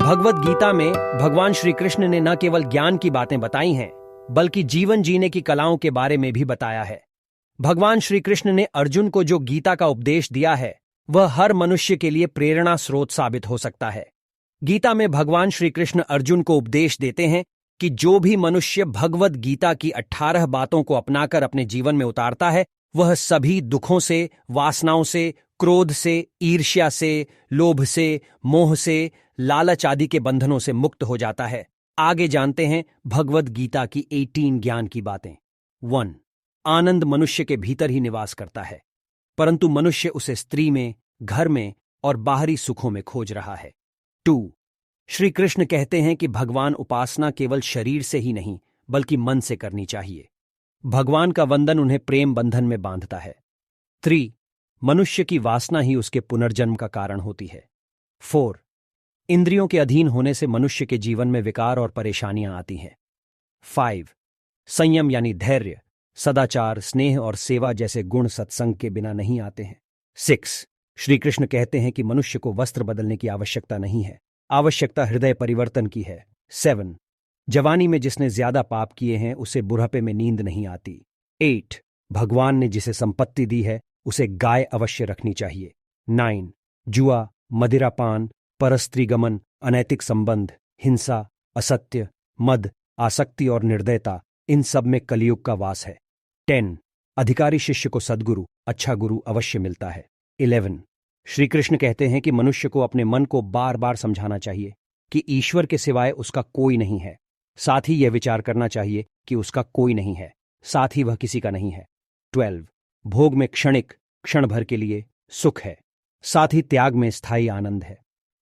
भगवद गीता में भगवान श्री कृष्ण ने न केवल ज्ञान की बातें बताई हैं, बल्कि जीवन जीने की कलाओं के बारे में भी बताया है। भगवान श्री कृष्ण ने अर्जुन को जो गीता का उपदेश दिया है, वह हर मनुष्य के लिए प्रेरणा स्रोत साबित हो सकता है। गीता में भगवान श्री कृष्ण अर्जुन को उपदेश देते हैं कि जो भी मनुष्य भगवद गीता की 18 बातों को अपनाकर अपने जीवन में उतारता है, वह सभी दुखों से, वासनाओं से, क्रोध से, ईर्ष्या से, लोभ से, मोह से, लालच आदि के बंधनों से मुक्त हो जाता है। आगे जानते हैं भगवद गीता की 18 ज्ञान की बातें। 1. आनंद मनुष्य के भीतर ही निवास करता है, परंतु मनुष्य उसे स्त्री में, घर में और बाहरी सुखों में खोज रहा है। 2. श्री कृष्ण कहते हैं कि भगवान उपासना केवल शरीर से ही नहीं, बल्कि मन से करनी चाहिए। भगवान का वंदन उन्हें प्रेम बंधन में बांधता है। 3. मनुष्य की वासना ही उसके पुनर्जन्म का कारण होती है। 4. इंद्रियों के अधीन होने से मनुष्य के जीवन में विकार और परेशानियां आती हैं। 5. संयम यानी धैर्य, सदाचार, स्नेह और सेवा जैसे गुण सत्संग के बिना नहीं आते हैं। 6. श्री कृष्ण कहते हैं कि मनुष्य को वस्त्र बदलने की आवश्यकता नहीं है, आवश्यकता हृदय परिवर्तन की है। 7. जवानी में जिसने ज्यादा पाप किए हैं, उसे बुढ़ापे में नींद नहीं आती। 8. भगवान ने जिसे संपत्ति दी है, उसे गाय अवश्य रखनी चाहिए। 9. जुआ, मदिरापान, परस्त्री गमन, अनैतिक संबंध, हिंसा, असत्य, मद, आसक्ति और निर्दयता, इन सब में कलियुग का वास है। 10. अधिकारी शिष्य को सद्गुरु, अच्छा गुरु अवश्य मिलता है। 11. श्री कृष्ण कहते हैं कि मनुष्य को अपने मन को बार बार समझाना चाहिए कि ईश्वर के सिवाय उसका कोई नहीं है। साथ ही यह विचार करना चाहिए कि उसका कोई नहीं है, साथ ही वह किसी का नहीं है। 12. भोग में क्षणिक, क्षण भर के लिए सुख है, साथ ही त्याग में स्थायी आनंद है।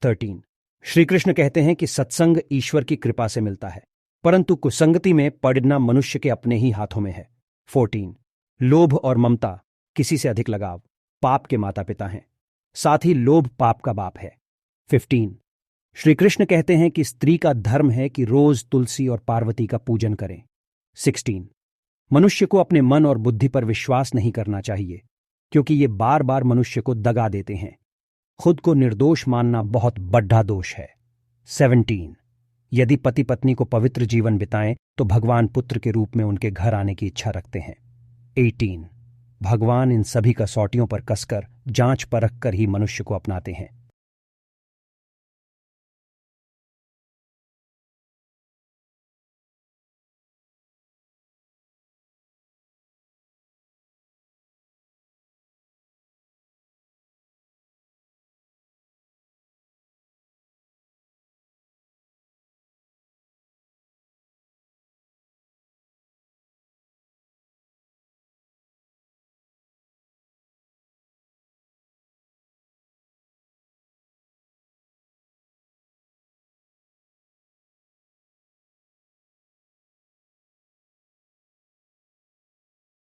13. श्री कृष्ण कहते हैं कि सत्संग ईश्वर की कृपा से मिलता है, परंतु कुसंगति में पड़ना मनुष्य के अपने ही हाथों में है। 14. लोभ और ममता, किसी से अधिक लगाव, पाप के माता पिता हैं, साथ ही लोभ पाप का बाप है। 15. श्री कृष्ण कहते हैं कि स्त्री का धर्म है कि रोज तुलसी और पार्वती का पूजन करें। 16. मनुष्य को अपने मन और बुद्धि पर विश्वास नहीं करना चाहिए, क्योंकि ये बार बार मनुष्य को दगा देते हैं। खुद को निर्दोष मानना बहुत बड़ा दोष है। 17. यदि पति पत्नी को पवित्र जीवन बिताएं तो भगवान पुत्र के रूप में उनके घर आने की इच्छा रखते हैं। 18. भगवान इन सभी कसौटियों पर कसकर, जांच परख कर ही मनुष्य को अपनाते हैं।